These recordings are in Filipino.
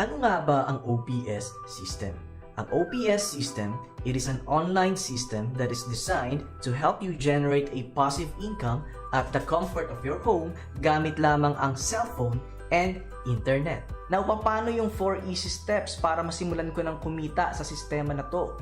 Ano nga ba ang OPS system? Ang OPS system, it is an online system that is designed to help you generate a passive income at the comfort of your home gamit lamang ang cellphone and internet. Now, paano yung 4 easy steps para masimulan ko ng kumita sa sistema na to?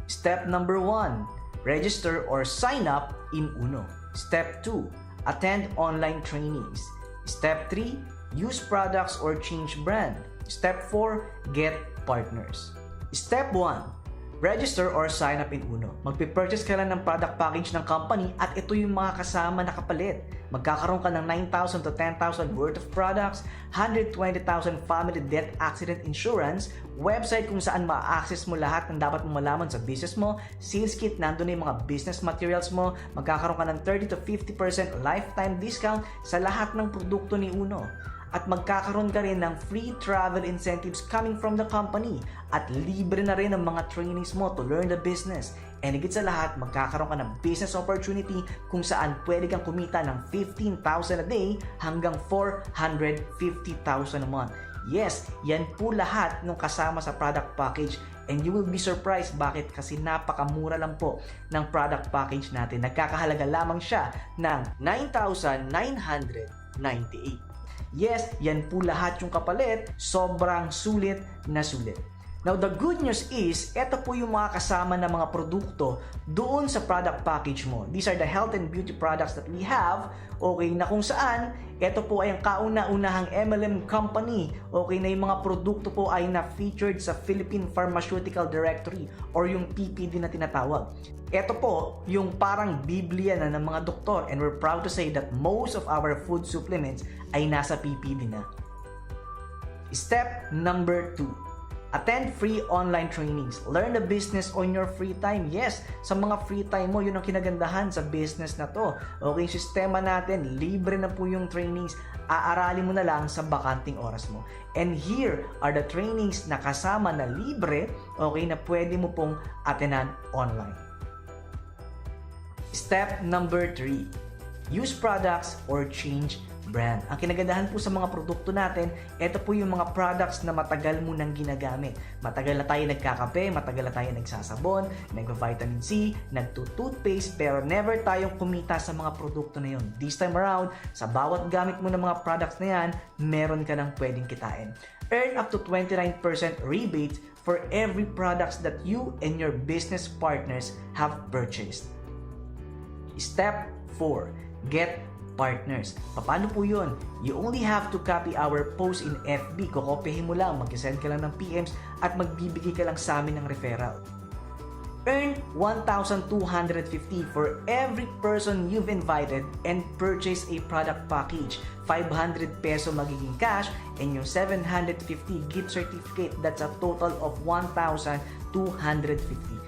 Step number 1, register or sign up in Uno. Step 2, attend online trainings. Step 3, use products or change brand. Step 4, get partners. Step 1, register or sign up in Uno. Magpe-purchase ka lang ng product package ng company at ito yung mga kasama na kapalit. Magkakaroon ka ng 9,000 to 10,000 worth of products, 120,000 family death accident insurance, website kung saan ma-access mo lahat ng dapat mong malaman sa business mo, sales kit, nandun na yung mga business materials mo, magkakaroon ka ng 30 to 50% lifetime discount sa lahat ng produkto ni Uno. At magkakaroon ka rin ng free travel incentives coming from the company at libre na rin ang mga trainings mo to learn the business. And higit sa lahat, magkakaroon ka ng business opportunity kung saan pwede kang kumita ng 15,000 a day hanggang 450,000 a month. Yes, yan po lahat ng kasama sa product package. And you will be surprised bakit kasi napakamura lang po ng product package natin. Nagkakahalaga lamang siya ng 9,998. Yes, yan po lahat yung kapalit, sobrang sulit na sulit. Now, the good news is, ito po yung mga kasama na mga produkto doon sa product package mo. These are the health and beauty products that we have, okay, na kung saan, ito po ay ang kauna-unahang MLM company, okay, na yung mga produkto po ay na-featured sa Philippine Pharmaceutical Directory or yung PPD na tinatawag. Ito po yung parang Biblia na ng mga doktor, and we're proud to say that most of our food supplements ay nasa PPD na. Step number 2. Attend free online trainings. Learn the business on your free time. Yes, sa mga free time mo, yun ang kinagandahan sa business na to. Okay, sistema natin, libre na po yung trainings. Aaralin mo na lang sa bakanting oras mo. And here are the trainings na kasama na libre, okay, na pwede mo pong attenan online. Step number 3. Use products or change brand. Ang kinagandahan po sa mga produkto natin, ito po yung mga products na matagal mo nang ginagamit. Matagal na tayo nagkakape, matagal na tayo nagsasabon, nagva-vitamin C, nagtutoothpaste, pero never tayong kumita sa mga produkto na yun. This time around, sa bawat gamit mo ng mga products na yan, meron ka nang pwedeng kitain. Earn up to 29% rebate for every products that you and your business partners have purchased. Step 4. Get partners. Paano po yun? You only have to copy our post in FB. Kokopyahin mo lang, mag-send ka lang ng PMs at magbibigay ka lang sa amin ng referral. Earn 1,250 for every person you've invited and purchase a product package. 500 peso magiging cash and yung 750 gift certificate. That's a total of 1,250.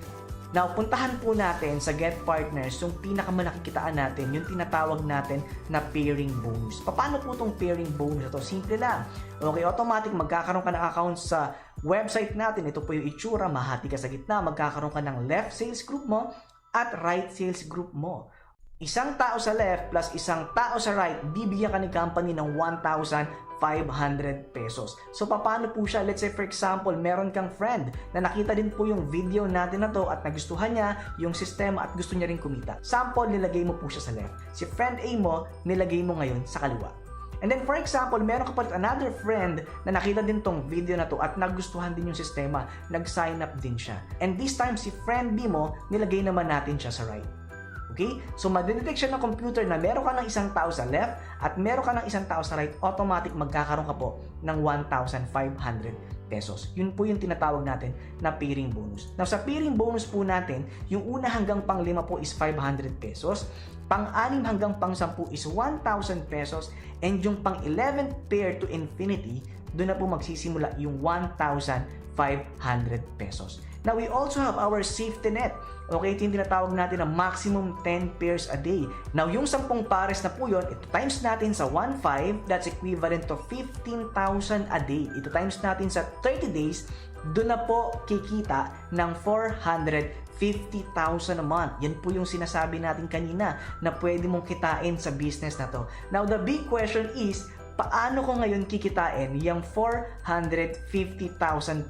Now, puntahan po natin sa Get Partners yung pinakamalaki kitaan natin, yung tinatawag natin na pairing bonus. Paano po itong pairing bonus ito? Simple lang. Okay, automatic magkakaroon ka ng account sa website natin. Ito po yung itsura, mahati ka sa gitna. Magkakaroon ka ng left sales group mo at right sales group mo. Isang tao sa left plus isang tao sa right, bibigyan ka ni company ng 1,500 pesos. So, paano po siya? Let's say, for example, meron kang friend na nakita din po yung video natin na to at nagustuhan niya yung sistema at gusto niya rin kumita. Sample, nilagay mo po siya sa left. Si friend A mo, nilagay mo ngayon sa kaliwa. And then, for example, meron ka pa another friend na nakita din tong video na to at nagustuhan din yung sistema. Nag-sign up din siya. And this time, si friend B mo, nilagay naman natin siya sa right. Okay? So, madidetect siya ng computer na meron ka ng isang tao sa left at meron ka ng isang tao sa right, automatic magkakaroon ka po ng 1,500 pesos. Yun po yung tinatawag natin na pairing bonus. Now, sa pairing bonus po natin, yung una hanggang pang-5 po is 500 pesos, pang-6 hanggang pang-10 is 1,000 pesos, and yung pang-11 pair to infinity, doon na po magsisimula yung 1,500 pesos. Now, we also have our safety net. Okay, ito yung tinatawag natin na maximum 10 pairs a day. Now, yung 10 pares na po yun, ito times natin sa 1,500, that's equivalent to 15,000 a day. Ito times natin sa 30 days, doon na po kikita ng 450,000 a month. Yan po yung sinasabi natin kanina na pwede mong kitain sa business na to. Now, the big question is, paano ko ngayon kikitain yung 450,000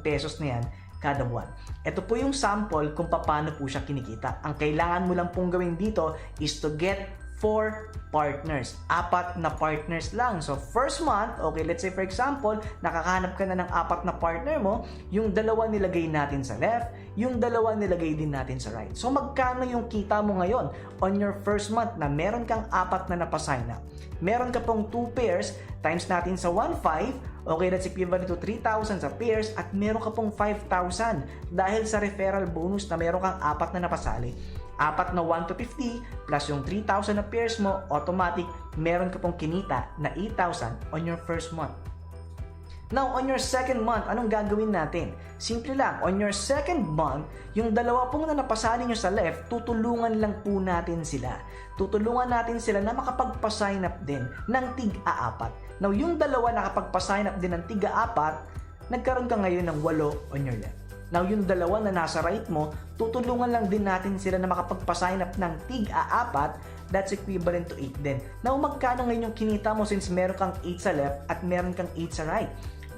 pesos na yan kada buwan? Ito po yung sample kung paano po siya kinikita. Ang kailangan mo lang pong gawin dito is to get 4 partners. 4 na partners lang. So, first month, okay, let's say for example, nakakahanap ka na ng 4 na partner mo, yung 2 nilagay natin sa left, yung 2 nilagay din natin sa right. So, magkano yung kita mo ngayon on your first month na meron kang 4 na napasign up? Meron ka pong 2 pairs, times natin sa 1.5, okay, that's equivalent to 3,000 sa pairs, at meron ka pong 5,000 dahil sa referral bonus na meron kang 4 na napasali. 4 na 1 to 50 plus yung 3,000 na pairs mo, automatic meron ka pong kinita na 8,000 on your first month. Now, on your second month, anong gagawin natin? Simple lang, on your second month, yung 2 pong na napasali nyo sa left, tutulungan lang po natin sila. Tutulungan natin sila na makapagpa-sign up din ng tig-4. Now, yung 2 nakapagpa-sign up din ng tig-4, nagkaroon ka ngayon ng 8 on your left. Now, yung 2 na nasa right mo, tutulungan lang din natin sila na makapagpa-sign up ng tig-4, that's equivalent to 8 din. Now, magkano ngayon yung kinita mo since meron kang 8 sa left at meron kang 8 sa right?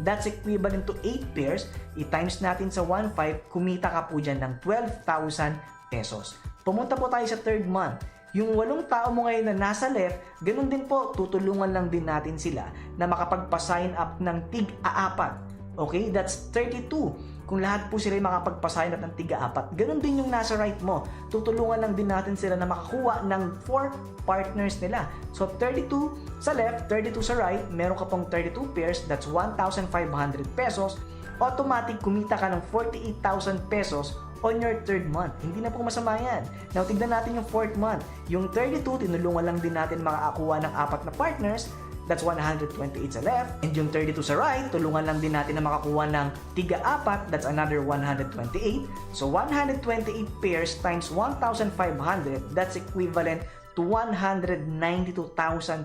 That's equivalent to 8 pairs. I-times natin sa 1.5, kumita ka po dyan ng 12,000 pesos. Pumunta po tayo sa third month. Yung 8 tao mo ngayon na nasa left, ganun din po, tutulungan lang din natin sila na makapagpa-sign up ng tig-4. Okay, that's 32. Kung lahat po sila makapagpa-sign up ng tig-4, ganun din yung nasa right mo. Tutulungan lang din natin sila na makakuha ng 4 partners nila. So, 32 sa left, 32 sa right, meron ka pong 32 pairs, that's 1,500 pesos. Automatic, kumita ka ng 48,000 pesos on your third month. Hindi na po masama yan. Now, tignan natin yung fourth month. Yung 32, tinulungan lang din natin makakuha ng 4 na partners. That's 128 sa left. And yung 32 sa right, tulungan lang din natin na makakuha ng tig-4. That's another 128. So, 128 pairs times 1,500, that's equivalent to 192,000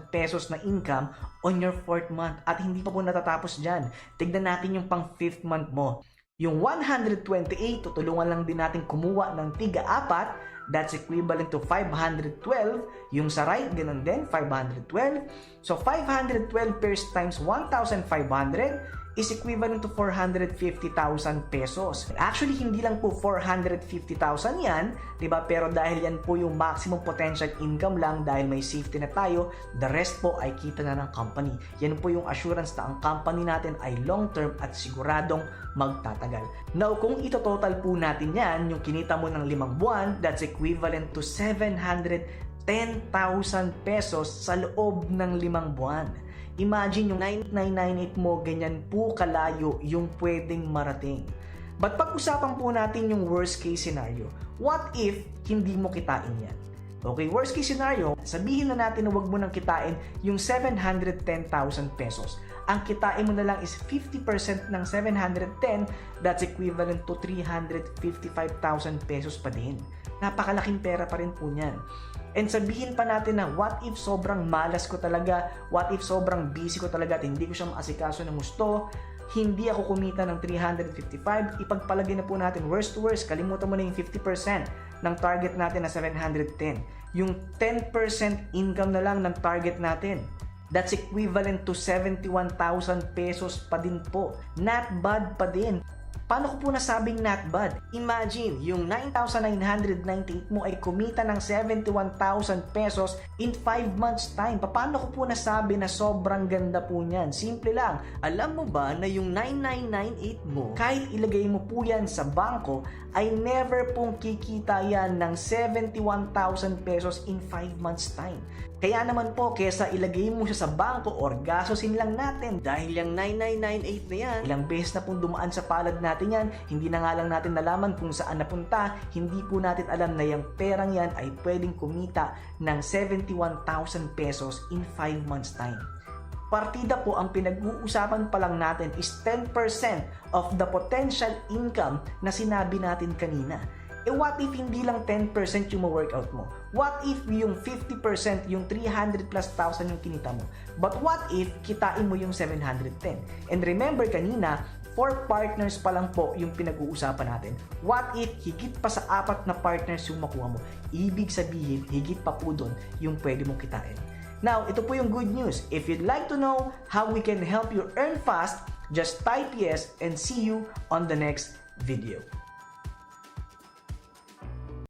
pesos na income on your fourth month. At hindi pa po natatapos dyan. Tignan natin yung pang fifth month mo. Yung 128, tutulungan lang din natin kumuha ng tig-4. That's equivalent to 512. Yung sa right, ganun din, 512. So, 512 pairs times 1,500 is equivalent to 450,000 pesos. Actually, hindi lang po 450,000 yan, diba? Pero dahil yan po yung maximum potential income lang dahil may safety na tayo, the rest po ay kita na ng company. Yan po yung assurance na ang company natin ay long-term at siguradong magtatagal. Now, kung ito-total po natin yan, yung kinita mo ng 5 buwan, that's equivalent to 710,000 pesos sa loob ng 5 buwan. Imagine yung 9998 mo, ganyan po kalayo yung pwedeng marating. But pag-usapan po natin yung worst case scenario. What if hindi mo kitain yan? Okay, worst case scenario, sabihin na natin na wag mo nang kitain yung 710,000 pesos. Ang kitain mo na lang is 50% ng 710, that's equivalent to 355,000 pesos pa din. Napakalaking pera pa rin po niyan. And sabihin pa natin na what if sobrang malas ko talaga, what if sobrang busy ko talaga at hindi ko siya maasikaso ng gusto, hindi ako kumita ng 355, ipagpalagay na po natin worst to worst, kalimutan mo na yung 50% ng target natin na 710. Yung 10% income na lang ng target natin. That's equivalent to 71,000 pesos pa din po. Not bad pa din. Paano ko po nasabing not bad? Imagine, yung 9,998 mo ay kumita ng 71,000 pesos in 5 months time. Paano ko po nasabi na sobrang ganda po niyan? Simple lang. Alam mo ba na yung 9,998 mo, kahit ilagay mo po yan sa bangko, ay never pong kikita yan ng 71,000 pesos in 5 months time. Kaya naman po, kesa ilagay mo siya sa bangko or gasosin lang natin dahil yung 9,998 na yan, ilang beses na pong dumaan sa palad natin yan, hindi na nga lang natin nalaman kung saan napunta, hindi po natin alam na yung perang yan ay pwedeng kumita ng 71,000 pesos in 5 months time. Partida po ang pinag-uusapan pa lang natin is 10% of the potential income na sinabi natin kanina. Eh what if hindi lang 10% yung ma-workout mo? What if yung 50% yung 300 plus thousand yung kinita mo? But what if kitain mo yung 710? And remember kanina, 4 partners pa lang po yung pinag-uusapan natin. What if higit pa sa 4 na partners yung makuha mo? Ibig sabihin, higit pa po doon yung pwede mong kitain. Now, ito po yung good news. If you'd like to know how we can help you earn fast, just type yes and see you on the next video.